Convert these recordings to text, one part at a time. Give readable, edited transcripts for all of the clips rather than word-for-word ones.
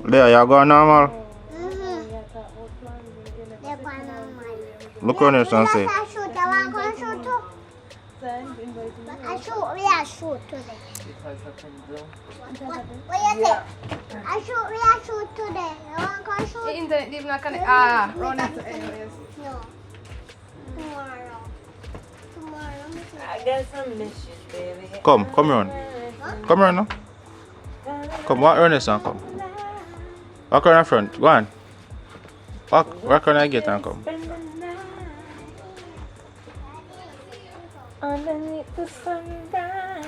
There, you're going normal? Look on your son, say. I shoot today. What you say? I shoot today. You want to shoot? The internet did not connect. Run it anyways. No. Tomorrow. I got some missions, baby. Come run. Come run now. Come, walk around this and come. Walk around the front, go on. Walk around the gate and come. Underneath the sunrise,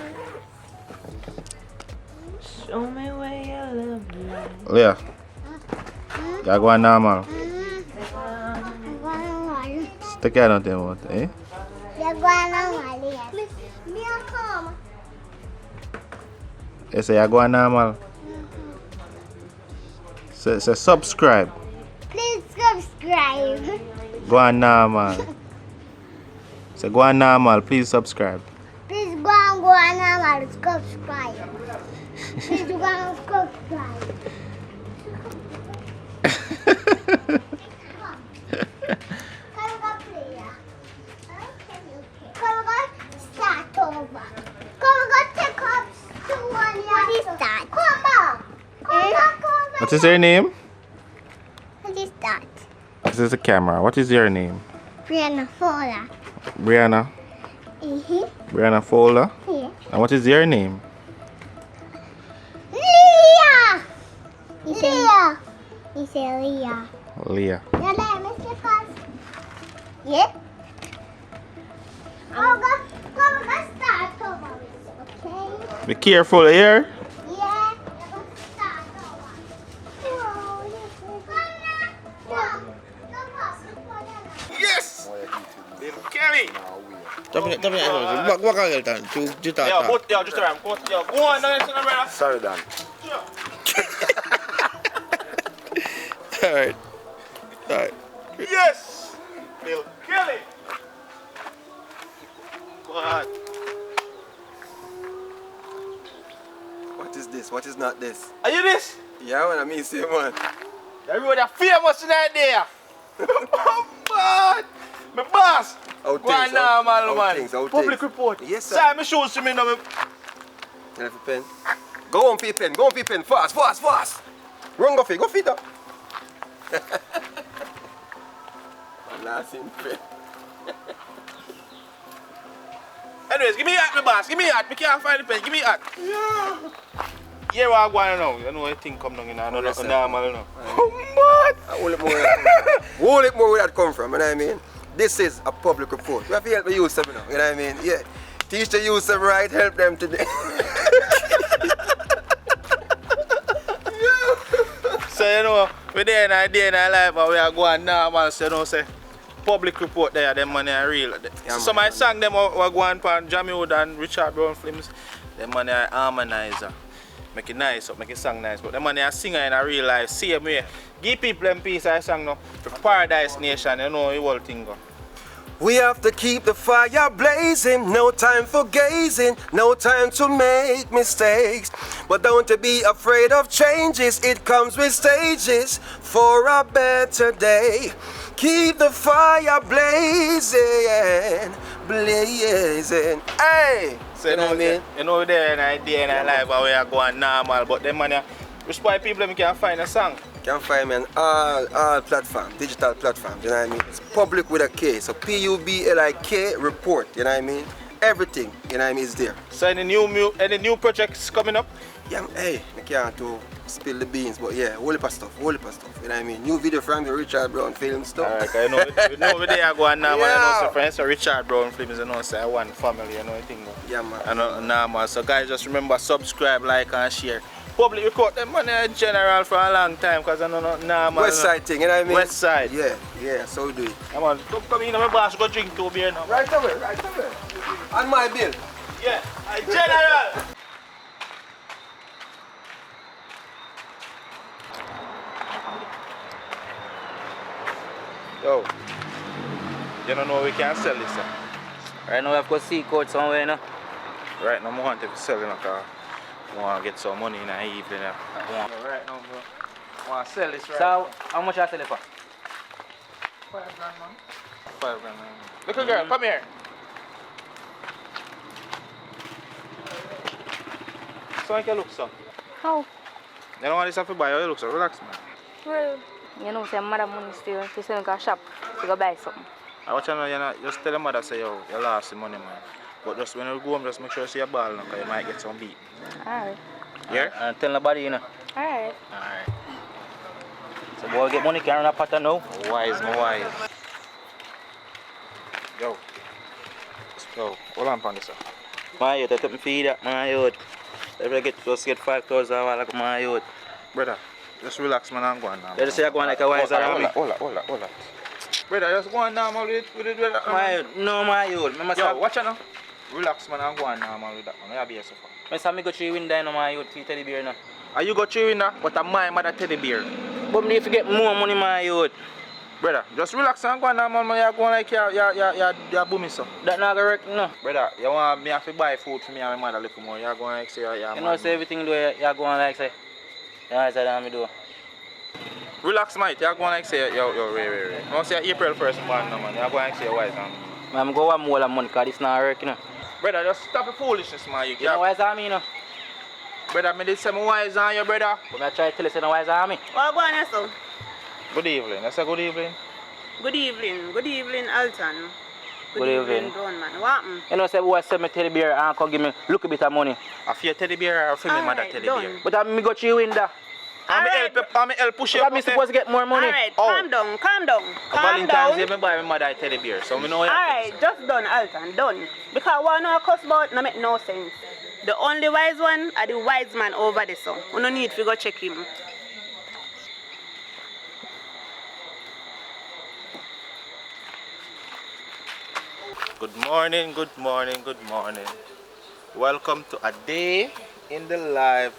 show me where your love lies. Yeah. You're going normal. Stick your hand out there, what, eh? You're going normal, yes. Me a come. You say you're going normal. Say subscribe. Please subscribe. Go on normal. Say go on normal, please subscribe. Please go on normal, subscribe. Please go and subscribe. Come go play, yeah? Come go start over. Come go take up to one year. What is that? Come back. Come back. What is your name? What is that? This is the camera. What is your name? Brianna Fowler. Brianna. Brianna Fowler. Yeah. And what is your name? Leah. Leah. You say Leah. Leah. Your name is Lucas. Yeah. Come go start over. Okay. Be careful here. Yeah. Start over. Yes! Kelly! Tapi Alton, juta. Yo, just around. Go on, brother. Sorry, Dan. Alright. Yes! Bill Kelly! What? What is this? What is not this? Are you this? Yeah, man, I mean, same one. Everybody famous tonight there. Oh, man! My boss! Go on now, man. Public report. Yes, sir. Sign my shoes to me now. Have a pen. Go on, pen. Fast. Run, go feet up. Last in pen. Anyways, give me that, my boss. Give me that. I can't find the pen. Give me that. Yeah, what I'm going now. You know, I think come down in there. No, Yes, sir. normal now. Oh, man! Hold it more where that come from, you know what I mean? This is a public report. We have to help the youth, you know what I mean? Yeah. Teach the youth them right, help them today. So, you know, we're there in our day in our life, and we are going normal, so, you know, say, public report there, them money are real. Yeah, So, my song, them were going on Jammiwood and Richard Brown films, them money are harmonizer. Make it nice, make it song nice, but them money are singer in a real life, same way. Give people them piece of song now, for Paradise Nation, you know, the whole thing go. We have to keep the fire blazing, no time for gazing, no time to make mistakes. But don't be afraid of changes, it comes with stages for a better day. Keep the fire blazing, hey! So, you know what I mean? You know, there in our day in our life, we are going normal, but them money, which why people them can find a song. can find me on all platforms, digital platforms, you know what I mean? It's public with a K, so PUBLIK report, you know what I mean? Everything, you know what I mean, is there. So any new projects coming up? Yeah, hey, I can't to spill the beans, but yeah, whole heap of stuff, you know what I mean? New video from the Richard Brown film stuff. Alright, I know where they are going now, man. I know Yeah. some friends, so Richard Brown films, you know, say one family, you know, I think. Yeah, man. I know, nah, man. So guys, just remember, subscribe, like, and share. Public record them money in general for a long time, because I know, nah, man. West side thing, you know what I mean? West side. Yeah, so we do it. Come on, come in, my boss, go drink 2 beer now. Right away. On my bill. Yeah, in general. Yo, you don't know we can sell this, sir. Right now we have to see court somewhere, you know. Right now, I want to sell it, because I want to get some money in the evening. Right now, bro. I want to sell this right So, how much I sell it for? 5 grand, man. 5 grand, man. Little girl, come here. So how you look, so? How? You don't want this to buy, how you look, so relax, man. Well, you know, say mother money still. She say go shop to go buy something. I watch you know, just tell your mother, say, yo, you lost the money, man. But just when you go home, just make sure you see your ball, because you might get some beat. Alright. Yeah? And tell nobody, you know. Alright. Alright. So boy get money, can't run a pattern now. Wise, my wise. Yo, hold on on this, sir. My youth, I took me feed that, my youth. If I just get 5,000 a while, like my youth. Brother, just relax, man, I'm going now. They just say I'm going like a wise army. Hold on. Brother, just go on normal with it. My youth, no my youth. Yo, watch out now. Relax, man, I'm going normal with that, man. You be here so far. I say me go through window no my youth, feed teddy bear now. Are you go through in that? But I'm my mother teddy bear. But me if you get more money, my youth. Brother, just relax and go on normal, man. You're going like you're booming, so. That not gonna work, no. Brother, you want me to buy food for me and my mother a little more. You're going like say you're You know, say everything do you're going like say. Yeah, say that me do. Relax, mate. You're going like say yo, wait. You want to say April 1st, man, man. You're going like say you're wise, man. I'm going to more money because this not work, you know. Brother, just stop the foolishness, man. You know wise army, you know. Brother, me did say me wise on you, brother. But I try to tell you say no wise army. What go on here, so? Good evening. I say good evening. Good evening, Alton. Good evening. Brown man. What happened? You know, say boy sell me teddy bear and come give me look a bit of money. I feel teddy bear or for me mother teddy done. bear. But I me go through window. I'm help push you But up. me supposed to get more money. Alright, Oh. calm down. Calm Valentine's down. Day, me buy my mother a teddy bear. So me know you. Alright, just done, Alton, done. Because what no cuss about no make no sense. The only wise one are the wise man over the sun. We no need to go check him. Good morning. Welcome to a day in the life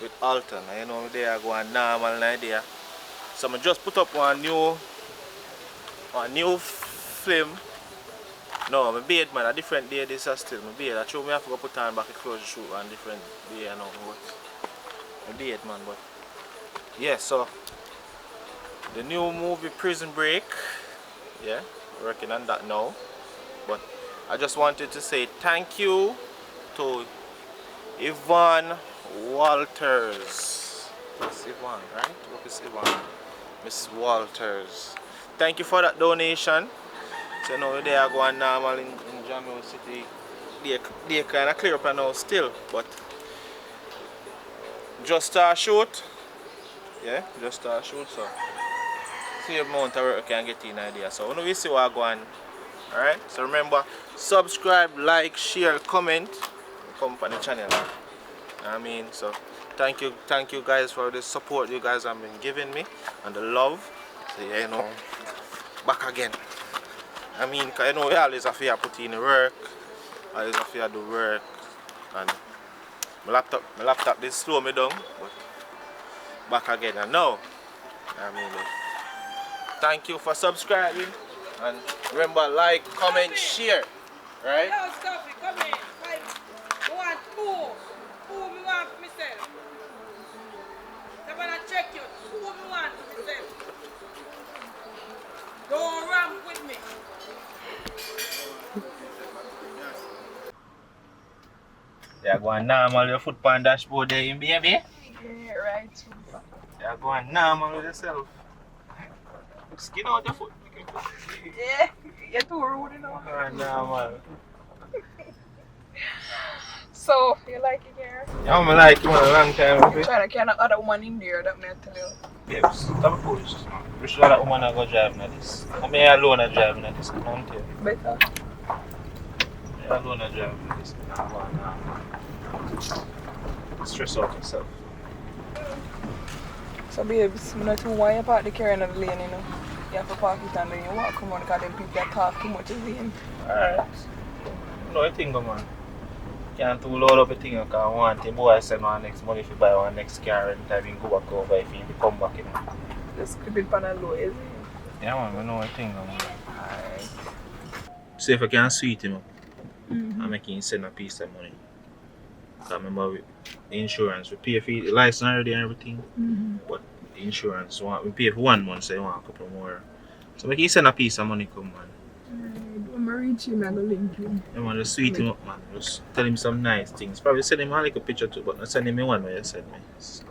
with Alton. You know, they are going normal idea. So I just put up one new film. No, my beard, man, a different day. This is still my beard. I show me have to go put on back a clothes shoot on different day. You know, but my beard, man. But yeah, so the new movie Prison Break. Yeah, working on that now. But I just wanted to say thank you to Yvonne Walters. It's Yvonne, right? Look, it's Yvonne. Miss Walters. Thank you for that donation. So now they are going normal in Jammiwood City. They kind of clear up now still, but just a shoot. Yeah, just a shoot. So see the amount of work I can get in idea. So when we see what going. Alright, so remember, subscribe, like, share, comment, come on the channel. I mean, so thank you guys for the support you guys have been giving me and the love. So yeah, you know, back again. I mean, cause you know, we always have to put in the work, always have to do work, and my laptop did slow me down, but back again. And now, I mean, thank you for subscribing. And remember, like, comment, share, right? No, stop it, come in. I want two. Two me want for myself. I'm gonna check you. Two me want for myself. Don't ramp with me. Yeah, go on normal, your foot on dashboard there, baby. Yeah, right. You're going normal with yourself. Skin out your foot. Yeah, you're too rude, you know. Going normal. So, you like it here? Yeah, I like you for a long time. I'm trying to get another woman in there, that may I tell you. Babes, stop foolish. We should have that woman go driving at this. I'm here alone at driving at this. I don't tell you. Better. You're alone at driving at this. Stress out yourself. So, babes, I'm not too why you park the car in the lane, you know. You have to park it and then you walk around because them people that talk too much in the lane. Alright. No, I think, man. Can't too load up a thing because one thing boy send one next money if you buy one next car and time you go back over if you come back, you know. Just keep it on a low, is it? Yeah, man, I know I think, man. Alright. See if I can sweet him up. I make him send a piece of money. Because remember, the insurance, we pay for the license already and everything. But the insurance, we pay for 1 month, so you want a couple more. So make him send a piece of money come, man. When I reach him, I'm going to link him. You want to sweet him up, man. Just tell him some nice things. Probably send him a little picture too, but not send him one where you send me. So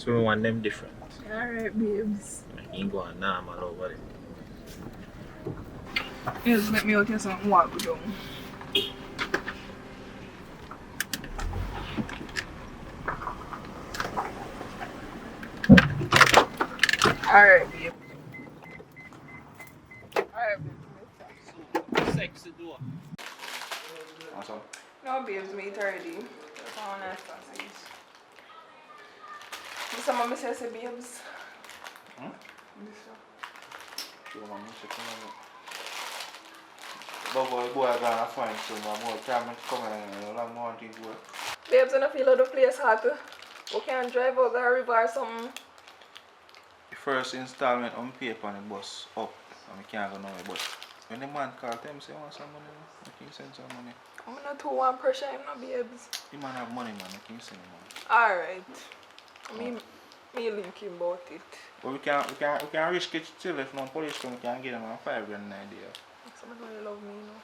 we want them different. Alright, babes. Make him go on normal over it. You just make me out here something walk down. Alright, babe. Alright, babe. Sexy door. Awesome. No, babes, meet already. That's all I want to say. This is what I say, babes. Boy, I'm gonna find some more time to come and long more things work. Babes, I don't feel like the place hot. We can drive out the river or something. The first installment on paper on the bus up and we can't go nowhere, but when the man call them say want some money, I can send some money. I'm not too one pressure him, no, babes. The man have money, man, I can send him money. Alright. Me link him about it. But we can risk it still if no police come, we can get them a $5 grand idea. Someone really love me, you know.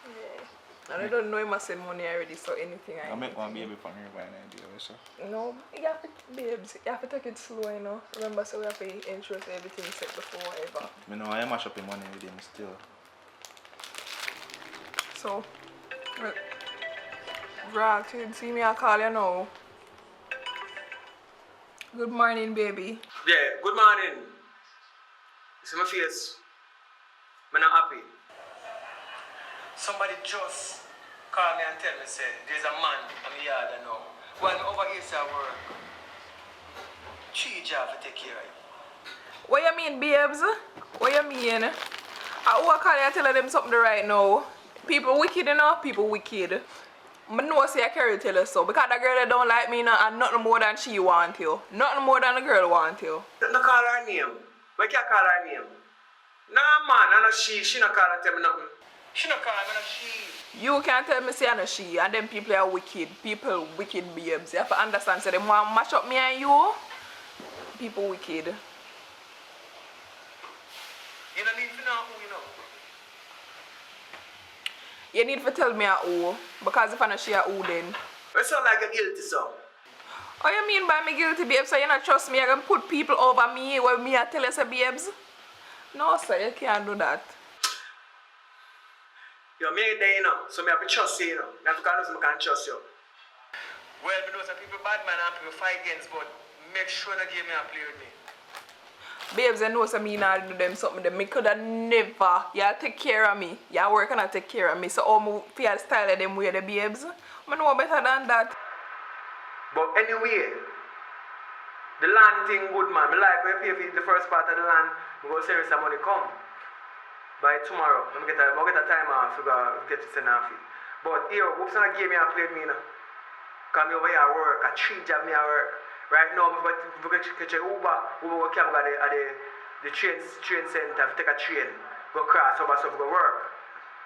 Yeah. And I don't know him I send money already, so anything I make one baby for me by an idea, so. No, you have to, babes, you have to take it slow, you know. Remember, so we have to ensure everything set before whatever. I know I mash up the money with him still. So, Bragga, you see me, I call you now. Good morning, baby. Yeah, good morning. You see my face? I'm not happy. Somebody just called me and tell me, say, there's a man in the yard now. When over here at work, 3 jobs to take care of you. What you mean, babes? What you mean? I will call you and tell them something right now. People wicked, you know? People wicked. I know say I carry tell you so. Because the girl that don't like me, no, and nothing more than she want you. Nothing more than the girl want you. Don't call her name. Why can't call her name? Nah, man, I know she not call and tell me nothing. She not call me, no she. You can't tell me say I know she, and them people are wicked. People wicked babes. You have to understand, so they want to mash up me and you. People wicked. You don't need to know who you know. You need to tell me a who, because if I know she a who then. You sound like a guilty son. What you mean by me guilty, babes? So you not trust me, you can put people over me when me I tell you say, babes? No, sir, you can't do that. You're married there, you know, so I have to trust you, you know. I have to know I can trust you. Well, I know some people bad man and people fight against, but make sure that you play with me. Babes, I know some me not do them something. Me could have never. You take care of me. You work and take care of me. So all my feel style of them way the babes. I know better than that. But anyway, the land thing good, man. I like when you pay for the first part of the land, we go save some money come. By tomorrow, I'm get a time off to get to send off it. But here, who's not give me a plate me now? Come over here at work, a 3 job me at work. Right now, I'm going to catch a Uber will come at the train center, take a train, go cross over, so go work.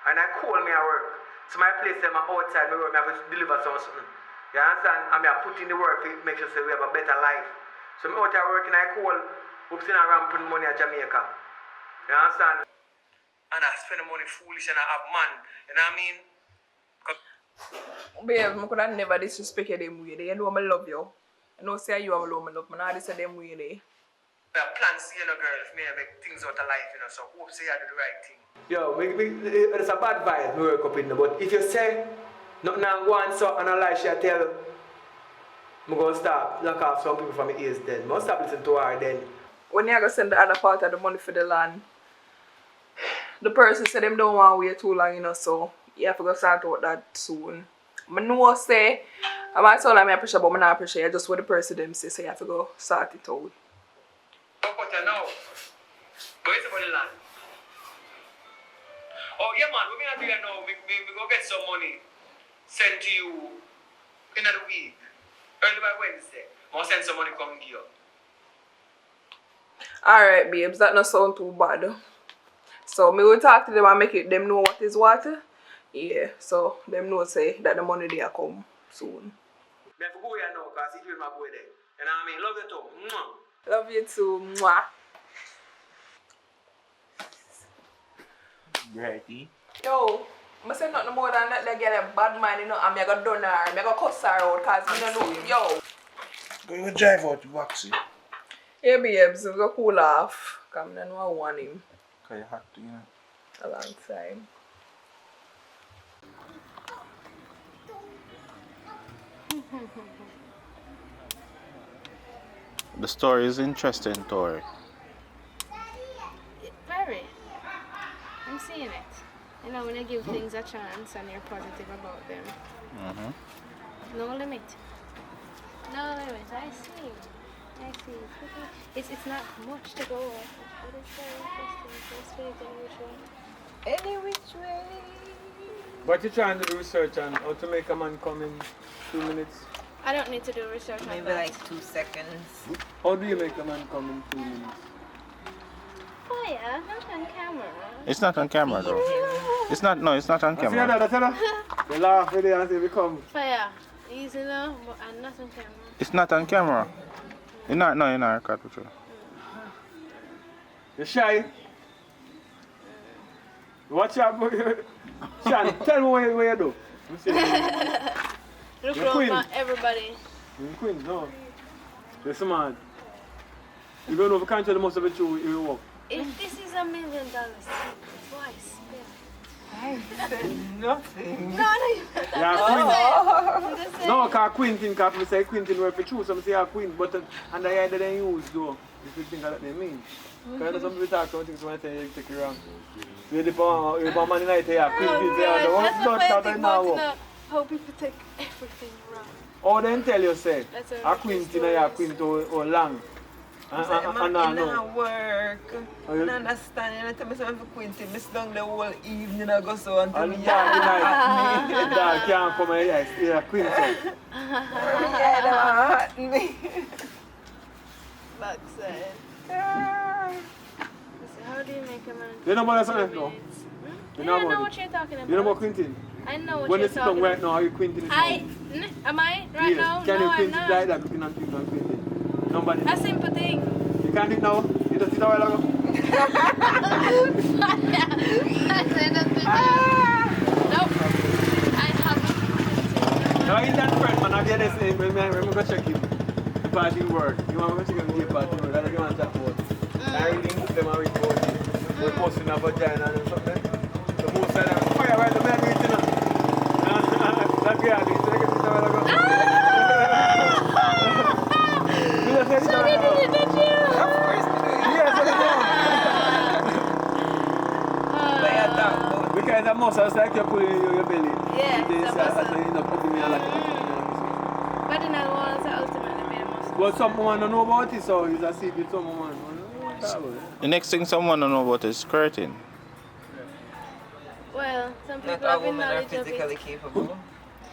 And I call me at work. So my place them outside my work, I have to deliver something. You understand? I mean, I put in the work to make sure we have a better life. So I'm out there working, I call, oops, and I ramping money at Jamaica. You understand? And I spend the money foolish and I have man. You know what I mean? Babe, I could have never disrespected them way. You know I love you. I know say you have love me love. I know this them way. Plans, girl, if me make things out of life, so hope say I do the right thing. Yo, it's a bad vibe we work up in, but if you say nothing I go on so and a lie she tell, I'm going to stop lock off some people from my ears then. I'm going to stop listening to her then. When you go send the other part of the money for the land, the person said them don't want to wait too long, so you have to go start out that soon. I know say, I might tell them I appreciate, but I'm not appreciate just what the person them say, so you have to go start it out. But now, go into the land. Oh yeah man, we're gonna do that now. We go get some money sent to you in the week. Early by Wednesday. I'll send some money come give you. Alright babes, that not sound too bad. So me will talk to them and make it them know what is what. Yeah, so them know say that the money they are come soon. I have to go here now because he my boy there. You know what I mean? Love you too. Mwah. Love you too. Mwah. Righty. Yo, I say nothing more than that they get a bad mind, and I'm gonna done her, I'm gonna cuss her out because I don't know. Yo. Go drive out to Waxy. Yeah, babes, we go cool off. Come then, I want him. Because you have to, A long time. The story is interesting, Tori. Very. I'm seeing it. When you give things a chance and you're positive about them. No limit. No limit. I see. It's not much to go off. But it's very interesting. Let's Any which way. But you're trying to do research on how to make a man come in 2 minutes. I don't need to do research on Maybe that. like 2 seconds. How do you make a man come in 2 minutes? Fire, not on camera. It's not on camera though. It's not on I see camera. that, tell her. They laugh with it and say we come. Fire. Easy enough, but I'm not on camera. It's not on camera. You're not record with you. You're shy. Watch out. Sean, tell me what you do. Look You're around queen. for everybody. You're queen, no. You're smart. You don't know if you can't tell the most of it you walk. If this is $1 million, twice. I said nothing. No. Yeah, queen. No, because queen thing, because we say queen thing where if you choose, some say a queen, but and the idea they use though, if you think that they mean. Because some people talk about things when they take you wrong. You the man in the night, yeah, queen thing, they don't start now. How people take everything wrong. Oh, then tell you, say, That's a queen thing, a queen to long. It not work. Oh, you- I understand. You know, tell me something for Quinty. Miss down the whole evening I go so until And me dark hurt me. night, dark can't come and yeah, queen thing. Yeah, that hurt me. Backside. How do you make a man? You know about that 2 something no? minutes? You I know know about what it? you're talking about. You know about queen I know what when you you're sit down talking right about. now, are you queen thing? Am I right now? Can No, you I'm queen not. like that? Looking at people and queen Nobody. A simple thing. You can't do it now? You just sit a while ago? I said that to Nope. I haven't. No, he's that friend, man. I'll get this name. We're go check him. The party work. You want to check him the party work. I don't want to chat about it. I really put them and report it. We're posting a vagina and something. The most of them. Fire right the man eating it. That guy, he's like a sit a while ago. You just said it a while ago. Of course we do. Yes, what is wrong? Play a dog. Because the muscle is like you're pulling in your belly. Yeah, It is, it's a muscle. so you end up putting me a lot of But then I want to ultimately be a muscle. But someone don't know about it, so you just see it someone. The next thing someone don't know about is skirting. Well, some people Not have all the women are knowledge of physically it. capable.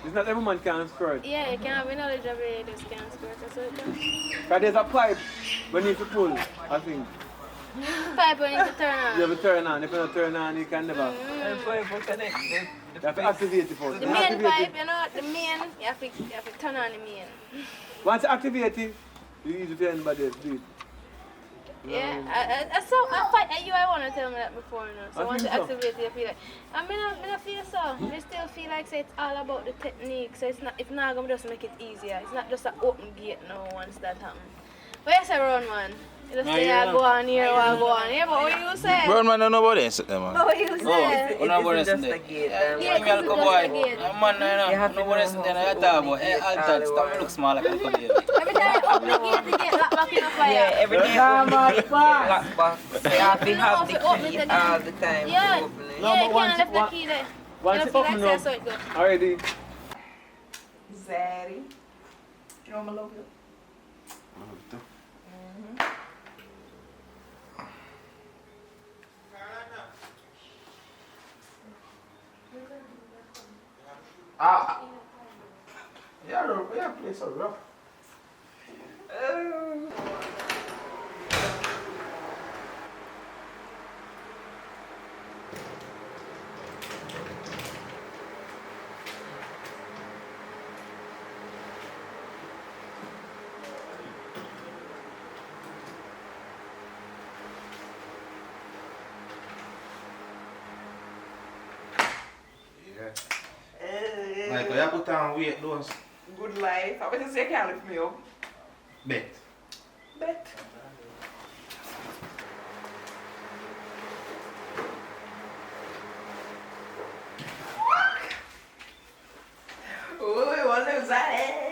It's not every man can skirt. Yeah, you can have the knowledge of it, you just can't skirt a certain. Because there's a pipe when you need to pull, I think. Pipe when you need to turn on. You have to turn on. If you don't turn on, you can never. And for if we connect You have to activate it first. The You main activate pipe, it. you know, the main, you have to turn on the main. Once you activate it, you easy for anybody else do it. Yeah, I fight you. I want to tell me that before, you know. So I once you think so. activate it, you feel like. I mean, I feel so. I still feel like say it's all about the technique. So it's not gonna just make it easier. It's not just an open gate now once that happens. But yes, I run one. You just say I go on here, I go on here, but what you say? Brown man, don't know about this, man. But what you say? What about this? Just a gate. Yeah, it's just a gate. Man, you have no one there. I talk about Alton. Stop look small like Alton. Every time you open the gate lock back in the fire. Yeah, every time you lock back. So you have to have the key all the time. Yeah, to open it. yeah, you can't left the key there. Once You it don't open feel like up, so it goes. already. Zaddy. You know I love you. Ah. Yeah, play so rough. Like, you put on weight, those. Good life. I better say you can't lift me up. Bet. Bet. Ooh, one of that.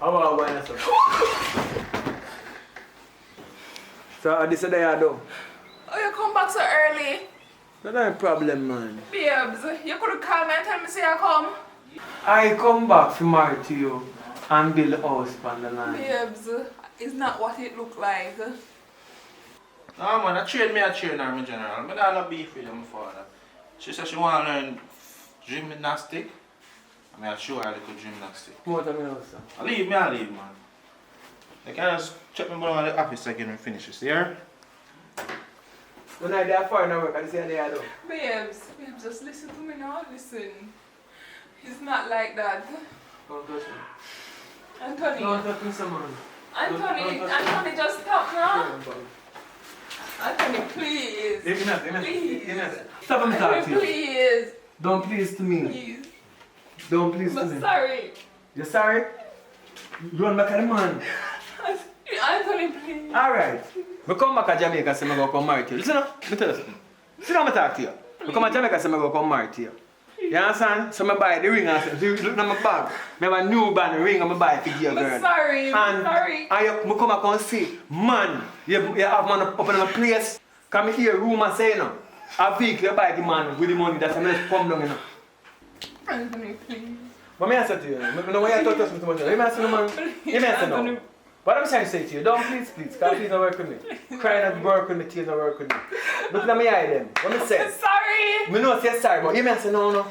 How about wine and stuff? So, this is the I do. Oh, you come back so early. That's not a problem, man. Babes, you could have called me and tell me say I come. I come back to marry to you and build a house on the land. Babes, it's not what it look like. No, man, I train her in general. I got no beef with my father. She said she want to learn gymnastic. I mean, I'll show her a little gymnastic. What am I going to say? I leave, man. I can just check my brother at the office again and finish this, yeah? When I there for no work, I say I do. Babes, just listen to me now, listen. It's not like that. Don't touch me. Anthony, Don't touch me, someone. Anthony, just stop now. Anthony, please. Enough. Stop him talking to you. Please. Don't please to me. Please. Don't please to I'm me. sorry. You're sorry? Run back at the man. Anthony, please. Alright. We come back to Jamaica so I go come marry to you. Listen up, me tell you something. Sit down and talk to you. We come to Jamaica so I go come marry to you. You understand? So I buy the ring and say, look at my bag. I have a new band ring and I buy it for your girl. I'm sorry. And I come back and see, man, you have man up in my place. Come here, room and say, you know, a vehicle you buy the man with the money that's going to come down, you know. Anthony, please. But me answer to you, I know why you talk to us too much. You may answer no man. You may answer no. What I'm trying to say to you, don't please, because please don't work with me. Crying and work with me, tears don't work with me. Look at me eye them. What me say? Sorry. Me know say sorry, but you may say no.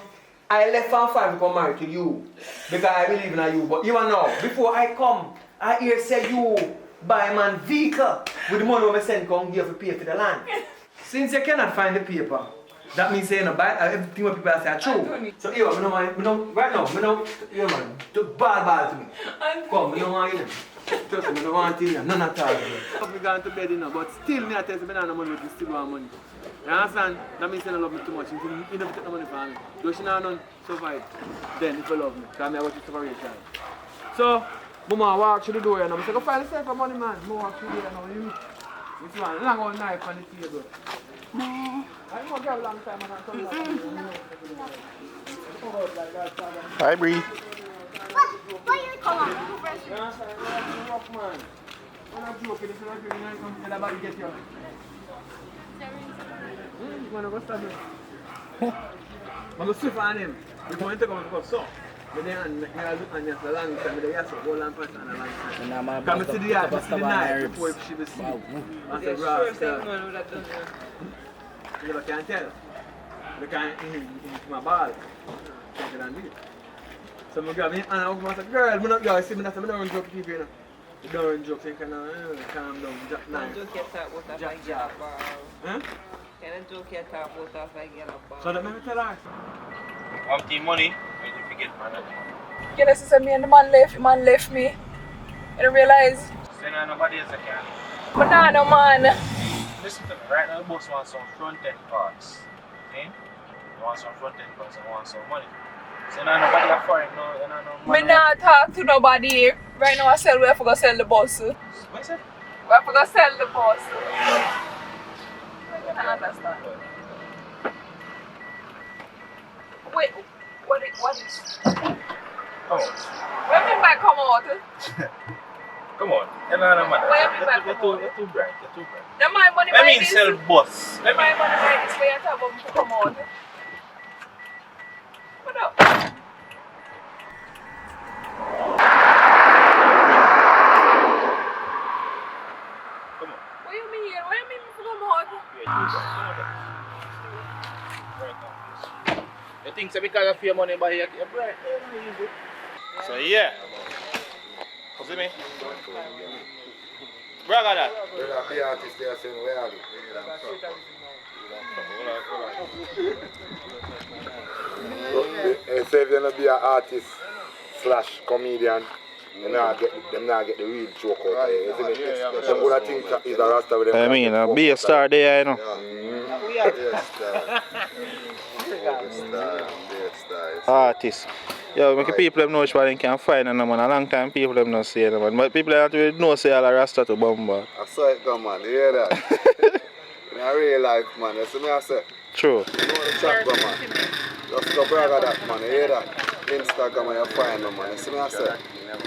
I left from 5 to come marry to you. Because I believe in you. But you know, before I come, I hear say you buy a man vehicle with the money I send come give to pay for the land. Since you cannot find the paper, that means you know, buy everything what people say are true. So you know, right now, you man, ball to me. Come, you don't want you. Trust me, I don't want you. None at all. I'm going to bed, you know, but still me I tell you, I don't have money, but you still want money. You understand? That means you don't love me too much. You never take the money from me. Though she not survive, then if you love me, because I watch you separation. So, Mama walk through the door and I say, go find yourself a money man. I walk through there and you see one long old knife on the table. I don't have a long time and I come back. Hi, Bree. What you come on? Rough man. When I'm joking, it's not really nice to tell about get you. You want to go stab him? I'm going to swift on him. We're going to go so. But then I look on the long time, but I saw one person on the long time. Come to the yard, I see the knife before she was see. I said, Ross, you can't tell. You can't in my ball. Take it and do it. So I grab me and I said, girl, I'm not going to see me, I don't run joke people, you know. You don't run joke, so you can calm down, jack knife. Joke you talk about if I get a ball. Huh? Can I joke you talk about if I get a ball? So that made me tell her. Have the money, when you forget, man. Yeah, this is me and the man left me. I don't realize. Send her nobody else I can. But nah, no man. listen to me. Right now, the boss wants some front-end parts. Okay? You want some front-end parts and want some money. So now nobody are foreign, no money. Me not talk to nobody here. Right now I sell we have to go sell the bus. What is it? We have to go sell the bus. I don't understand. Wait, what is? Come on. What do you mean by come out? Come on. You know no money. What do you mean by come out? You're too bright. You're too bright. Then my money I by mean this. sell bus. My money by this way I talk about to come out. What up? What you mean? What you mean to come out? You think so because of your money by you're bright? So yeah. You see me? Bragga that. The artist there saying, where are you? They say if you're going to be an artist / comedian, them not get the real joke out there, isn't it? Some would think he's a rasta with them. I mean, be a star there, you know. Artists. Yo, make people them know which one they can find and man. A long time people them not say man. But people don't really know say all a rasta to bomba. I saw it come man, you hear that? In a real life man, you see me I say? True. You know the chat go man. Just go Bragga that man, you hear that? Instagram and you find them man, you see me I say?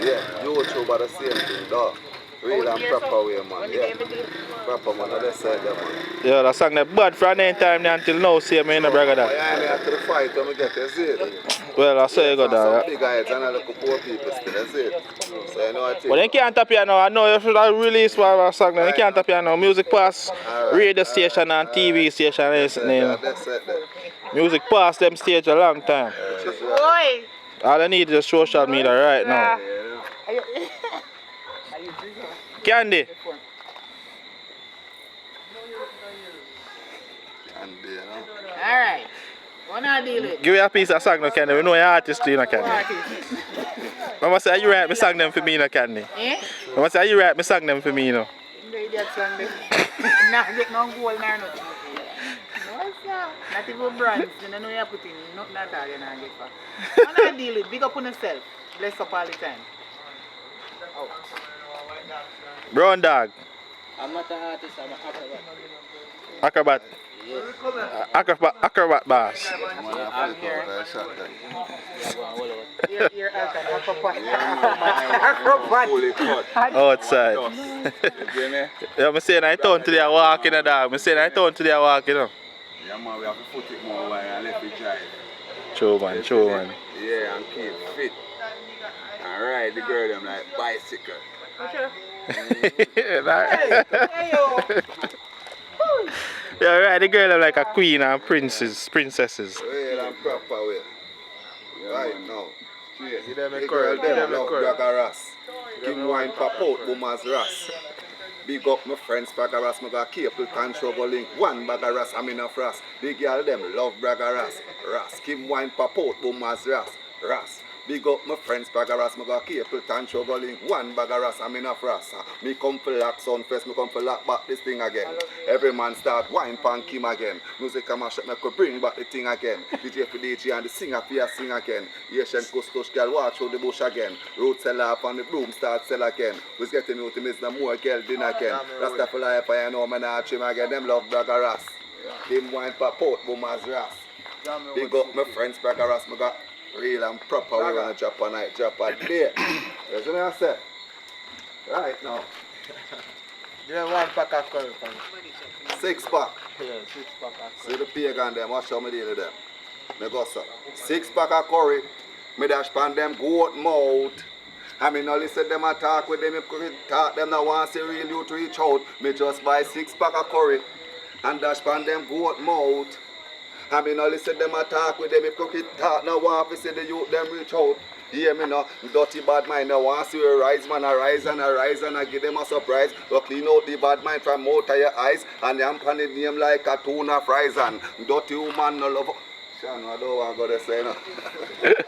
Yeah, YouTube are the same thing dog. Real and proper way man, yeah. Proper man, I just said that man. Yeah, that song that bad from any time until now, see me in the Bragga that. Yeah, me after the fight when we get to see it. Well, I saw you got that. Some big guys and a little poor people still, that's it. So you know what I think. But they can't tap here now. I know you should have released one song now. They can't tap here now. Music pass, radio station and TV station and everything. Yeah, that's it. Music pass them stage a long time. Oi! All I need is social media right now. Candy. Alright. What I deal with? Give me a piece of song now, Candy. We know you're artist, you know, Candy. Mama say you write me song them for me, you know, Candy. Eh? Mama say you write me song them for me, you know. That song there. Not get no gold nor nothing. No, sir. Not even brands. You know you're putting nothing at all you not get for. What I deal with? Big up on yourself. Bless up all the time. Out. Brown dog. I'm not an artist, I'm an Acrobat. acrobat. Acrobat boss. I'm here. You're acrobat. Outside. Yeah, I'm saying I turn today I walk in a dog. I'm saying I turn today I walk, you know. Yeah man, we have to put it more while and let it dry. True man, true man. Yeah, and keep fit. And ride the girl them like bicycle. Yeah, right, the girl are like a queen and princesses. Real and proper way. Right now. The girl them love Bragga Ras. Give wine pop out, boomers Ras. Big up my friends Bragga Ras, I got cable control link. One Bragga Ras, I'm enough Ras. The girl them love Bragga Ras. Ras. Give wine pop out, boomers Ras. Ras. Big up my friends Bragga Ras, I got cable control link. One Bragga Ras, I'm enough Ras. Me come for lock sound first, me come for lock back this thing again. Every man start wine pan Kim again. Music come and me could bring back the thing again. DJ for DJ and the singer for sing again. Asian Kustush girl watch through the bush again. Road sell up and the broom start sell again. We's getting out to miss no more girl din again. Rasta for life I know man I trim again. Them love Bragga Ras. Them wine pop out boomers Ras. Big up my friends Bragga Ras, me got real and proper way on a drop a night, drop a day. You see what I say? Right now. You have 1 pack of curry for me. 6 pack. Yeah, 6 pack of curry. See the pagan them, watch how me deal with them. Me go so. 6 pack of curry. Me dash pan them goat mouth. I mean no listen them a talk with them, if talk them no want see real youth reach out. Me just buy 6 pack of curry and dash pan them goat mouth. I mean no listen them a talk with them, if crooked talk no want to see the youth them reach out. Hear me no, dirty bad mind no want see a rise man a rise and I give them a surprise. So clean out the bad mind from out of your eyes and them pan the name like a tuna fries and dirty woman no love. Sean, I don't want to go to say no.